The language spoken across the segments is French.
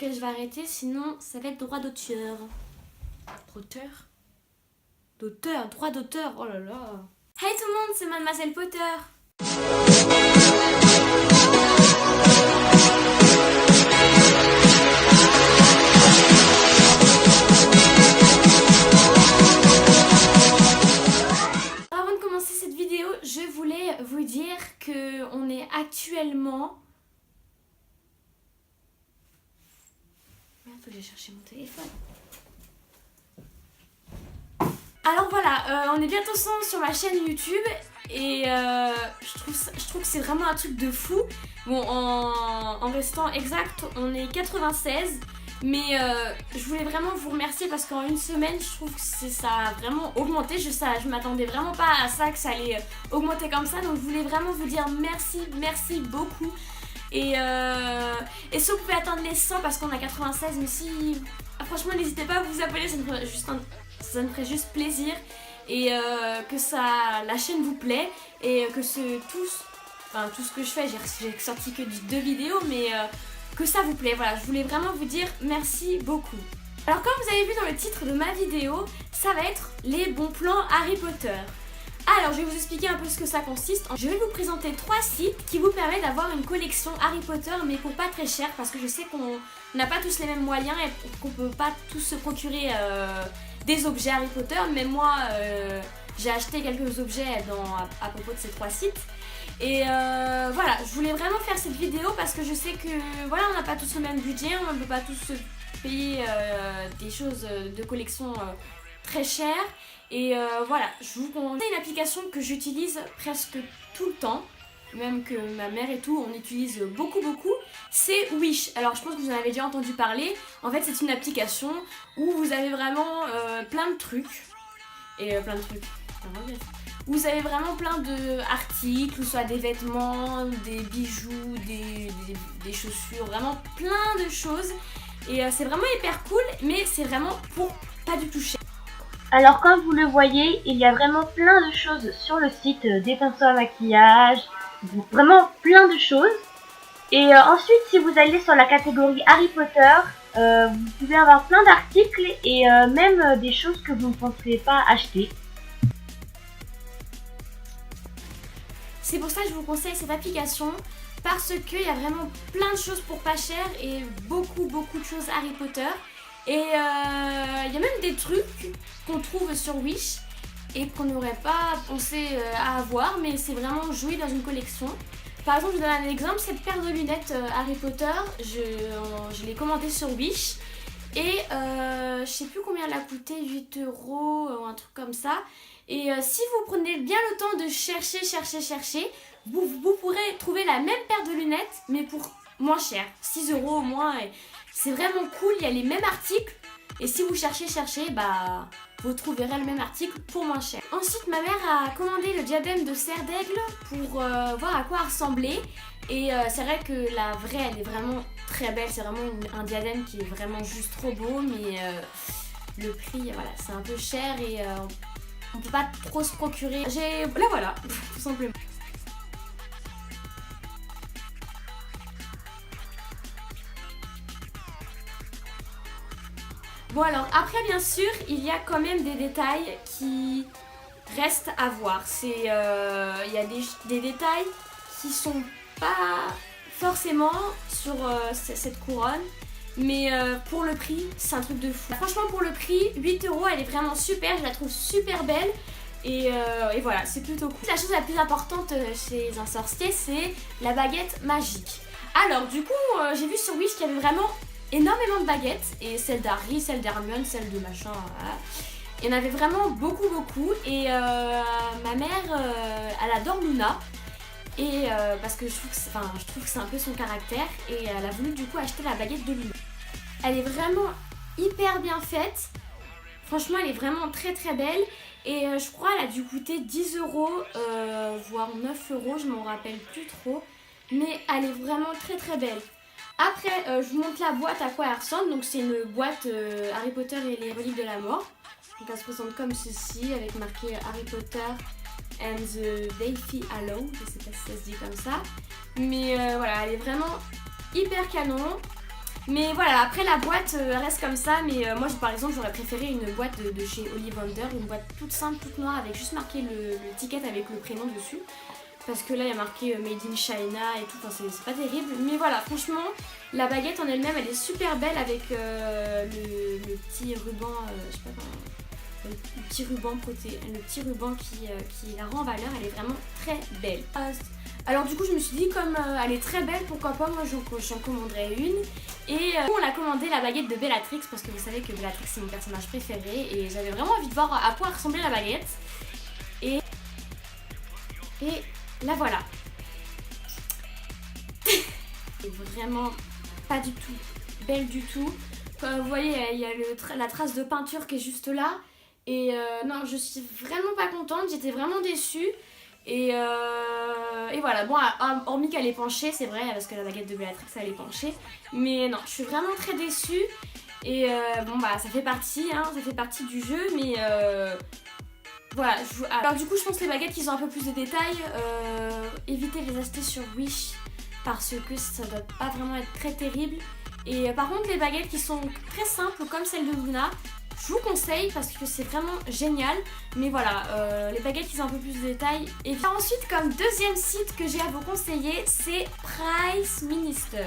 lequel je vais arrêter, sinon ça va être droit d'auteur. Droit d'auteur, oh là là. Hey tout le monde, c'est Mademoiselle Potter. Avant de commencer cette vidéo, je voulais vous dire que on est actuellement... Merde, faut que j'aille chercher mon téléphone. Alors voilà, on est bientôt 100 sur ma chaîne YouTube et je trouve que c'est vraiment un truc de fou. Bon, en restant exact, on est 96, mais je voulais vraiment vous remercier parce qu'en une semaine, je trouve que ça a vraiment augmenté. Je m'attendais vraiment pas à ça, que ça allait augmenter comme ça, donc je voulais vraiment vous dire merci beaucoup. Et si vous pouvez atteindre les 100 parce qu'on a 96, mais si... franchement, n'hésitez pas à vous abonner, ça me ferait juste plaisir et que la chaîne vous plaît et que tout ce que je fais, j'ai sorti que 2 vidéos, mais que ça vous plaît. Voilà, je voulais vraiment vous dire merci beaucoup. Alors comme vous avez vu dans le titre de ma vidéo, ça va être les bons plans Harry Potter. Alors je vais vous expliquer un peu ce que ça consiste. Je vais vous présenter 3 sites qui vous permettent d'avoir une collection Harry Potter, mais pour pas très cher, parce que je sais qu'on n'a pas tous les mêmes moyens et qu'on peut pas tous se procurer des objets Harry Potter. Mais moi j'ai acheté quelques objets à propos de ces 3 sites. Et voilà, je voulais vraiment faire cette vidéo parce que je sais que voilà, on n'a pas tous le même budget, on ne peut pas tous se payer des choses de collection très chères. Et voilà, je vous conseille une application que j'utilise presque tout le temps, même que ma mère et tout, on utilise beaucoup, c'est Wish. Alors je pense que vous en avez déjà entendu parler. En fait, c'est une application où vous avez vraiment plein de trucs. Et vous avez vraiment plein d'articles, que ce soit des vêtements, des bijoux, des chaussures, vraiment plein de choses. Et c'est vraiment hyper cool, mais c'est vraiment pour pas du tout cher. Alors comme vous le voyez, il y a vraiment plein de choses sur le site, des pinceaux à maquillage, vraiment plein de choses. Et ensuite, si vous allez sur la catégorie Harry Potter, vous pouvez avoir plein d'articles et même des choses que vous ne penserez pas acheter. C'est pour ça que je vous conseille cette application, parce qu'il y a vraiment plein de choses pour pas cher et beaucoup de choses Harry Potter. Et il y a même des trucs qu'on trouve sur Wish et qu'on n'aurait pas pensé à avoir, mais c'est vraiment joué dans une collection. Par exemple, je vous donne un exemple, cette paire de lunettes Harry Potter, je l'ai commandée sur Wish et je sais plus combien elle a coûté, 8 € ou un truc comme ça. Et si vous prenez bien le temps de chercher, vous pourrez trouver la même paire de lunettes mais pour moins cher, 6 € au moins. Et c'est vraiment cool, il y a les mêmes articles et si vous cherchez, bah vous trouverez le même article pour moins cher. Ensuite, ma mère a commandé le diadème de Serre d'Aigle pour voir à quoi elle ressemblait. Et c'est vrai que la vraie, elle est vraiment très belle, c'est vraiment un diadème qui est vraiment juste trop beau, mais le prix, voilà, c'est un peu cher et on peut pas trop se procurer. Là voilà, tout simplement. Bon alors après bien sûr il y a quand même des détails qui restent à voir. Il y a des détails qui sont pas forcément sur cette couronne, mais pour le prix c'est un truc de fou. Franchement pour le prix 8 € elle est vraiment super, je la trouve super belle. Et voilà, c'est plutôt cool. La chose la plus importante chez un sorcier, c'est la baguette magique. Alors du coup j'ai vu sur Wish qu'il y avait vraiment énormément de baguettes, et celle d'Harry, celle d'Hermione, celle de machin, voilà. Il y en avait vraiment beaucoup et ma mère elle adore Luna et parce que je trouve que c'est un peu son caractère et elle a voulu du coup acheter la baguette de Luna. Elle est vraiment hyper bien faite, franchement elle est vraiment très belle et je crois elle a dû coûter 10 €, voire 9 €, je m'en rappelle plus trop, mais elle est vraiment très belle. Après, je vous montre la boîte à quoi elle ressemble. Donc c'est une boîte Harry Potter et les reliques de la mort. Donc elle se présente comme ceci, avec marqué Harry Potter and the Deathly Hallows. Je sais pas si ça se dit comme ça. Mais voilà, elle est vraiment hyper canon. Mais voilà, après la boîte reste comme ça, mais moi par exemple j'aurais préféré une boîte de chez Ollivander, une boîte toute simple, toute noire avec juste marqué le ticket avec le prénom dessus. Parce que là il y a marqué Made in China et tout, enfin c'est pas terrible. Mais voilà, franchement, la baguette en elle-même elle est super belle avec le petit ruban, je sais pas comment, le petit ruban qui la rend en valeur, elle est vraiment très belle. Alors du coup je me suis dit comme elle est très belle, pourquoi pas moi j'en commanderais une. Et on a commandé la baguette de Bellatrix parce que vous savez que Bellatrix c'est mon personnage préféré et j'avais vraiment envie de voir à quoi ressemblait la baguette. Et la voilà. Vraiment pas du tout belle du tout. Comme vous voyez il y a la trace de peinture qui est juste là. Et non, je suis vraiment pas contente, j'étais vraiment déçue. Et voilà, bon, hormis qu'elle est penchée, c'est vrai, parce que la baguette de Bellatrix elle est penchée. Mais non, je suis vraiment très déçue. Et bon bah ça fait partie, hein, ça fait partie du jeu, mais voilà. Alors du coup je pense que les baguettes qui ont un peu plus de détails, évitez de les acheter sur Wish parce que ça doit pas vraiment être très terrible. Et par contre les baguettes qui sont très simples comme celle de Luna, je vous conseille parce que c'est vraiment génial. Mais voilà, les baguettes qui ont un peu plus de détails. Et ensuite comme deuxième site que j'ai à vous conseiller, c'est Price Minister.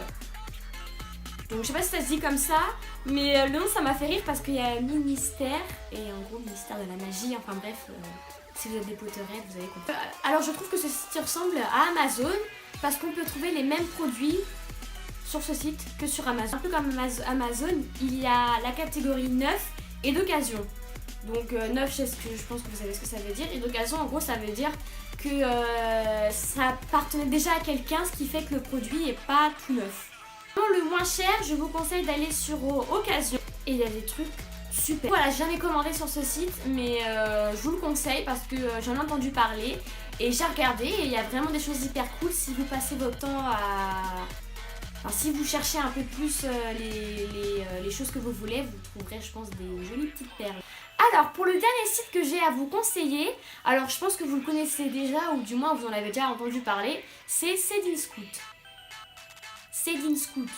Donc je sais pas si ça se dit comme ça, mais le nom ça m'a fait rire parce qu'il y a ministère et en gros ministère de la magie, enfin bref, si vous êtes des Potterheads vous avez compris. Alors je trouve que ce site ressemble à Amazon parce qu'on peut trouver les mêmes produits sur ce site que sur Amazon. Un peu comme Amazon, il y a la catégorie neuf et d'occasion. Donc neuf, je pense que vous savez ce que ça veut dire, et d'occasion en gros ça veut dire que ça appartenait déjà à quelqu'un, ce qui fait que le produit n'est pas tout neuf. Le moins cher, je vous conseille d'aller sur Occasion et il y a des trucs super. Voilà, j'ai jamais commandé sur ce site, mais je vous le conseille parce que j'en ai entendu parler et j'ai regardé et il y a vraiment des choses hyper cool si vous passez votre temps à... Enfin, si vous cherchez un peu plus les choses que vous voulez, vous trouverez je pense des jolies petites perles. Alors pour le dernier site que j'ai à vous conseiller, alors je pense que vous le connaissez déjà ou du moins vous en avez déjà entendu parler, c'est Cdiscount. Cdiscount.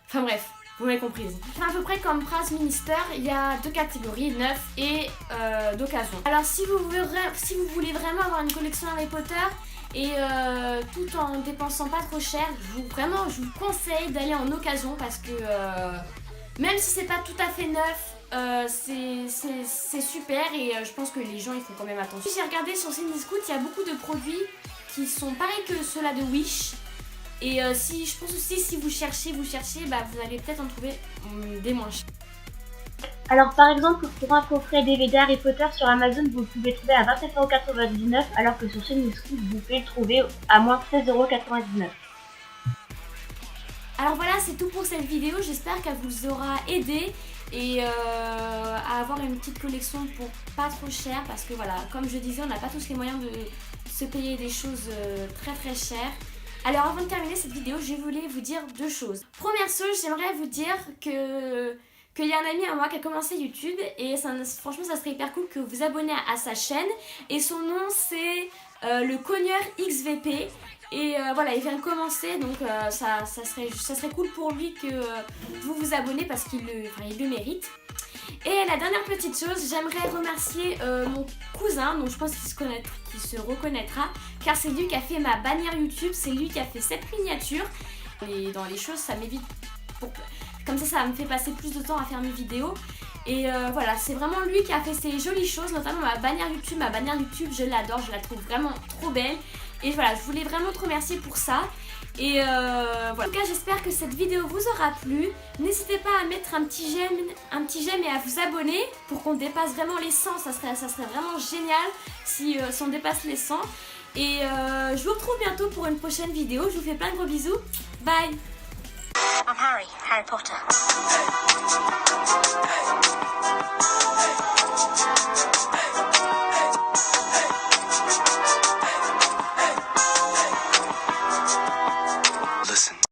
Enfin bref, vous m'avez comprise. À peu près comme Price Minister, il y a deux catégories, neuf et d'occasion. Alors si vous voulez vraiment avoir une collection Harry Potter et tout en dépensant pas trop cher, je vous conseille d'aller en occasion parce que même si c'est pas tout à fait neuf, c'est super et je pense que les gens ils font quand même attention. J'ai regardé sur Cdiscount, il y a beaucoup de produits qui sont pareils que ceux-là de Wish. Et je pense aussi si vous cherchez, bah, vous allez peut-être en trouver des moins chers. Alors par exemple pour un coffret DVD Harry Potter sur Amazon vous le pouvez trouver à 27,99€ alors que sur Cdiscount vous pouvez le trouver à moins 16,99€. Alors voilà, c'est tout pour cette vidéo, j'espère qu'elle vous aura aidé et à avoir une petite collection pour pas trop cher parce que voilà, comme je disais, on n'a pas tous les moyens de se payer des choses très très chères. Alors avant de terminer cette vidéo, je voulais vous dire deux choses. Première chose, j'aimerais vous dire qu'il y a un ami à moi qui a commencé YouTube et franchement ça serait hyper cool que vous vous abonnez à sa chaîne et son nom c'est le Cogneur XVP. Et voilà, il vient de commencer, donc ça serait cool pour lui que vous vous abonnez parce qu'il le mérite. Et la dernière petite chose, j'aimerais remercier mon cousin, donc je pense qu'il se reconnaîtra, car c'est lui qui a fait ma bannière YouTube, c'est lui qui a fait cette miniature. Et dans les choses, ça m'évite, comme ça me fait passer plus de temps à faire mes vidéos. Et voilà, c'est vraiment lui qui a fait ces jolies choses, notamment ma bannière YouTube. Ma bannière YouTube, je l'adore, je la trouve vraiment trop belle. Et voilà, je voulais vraiment te remercier pour ça. Et voilà. En tout cas, j'espère que cette vidéo vous aura plu. N'hésitez pas à mettre un petit j'aime et à vous abonner pour qu'on dépasse vraiment les 100. Ça serait vraiment génial si on dépasse les 100. Et je vous retrouve bientôt pour une prochaine vidéo. Je vous fais plein de gros bisous. Bye! I'm Harry Potter.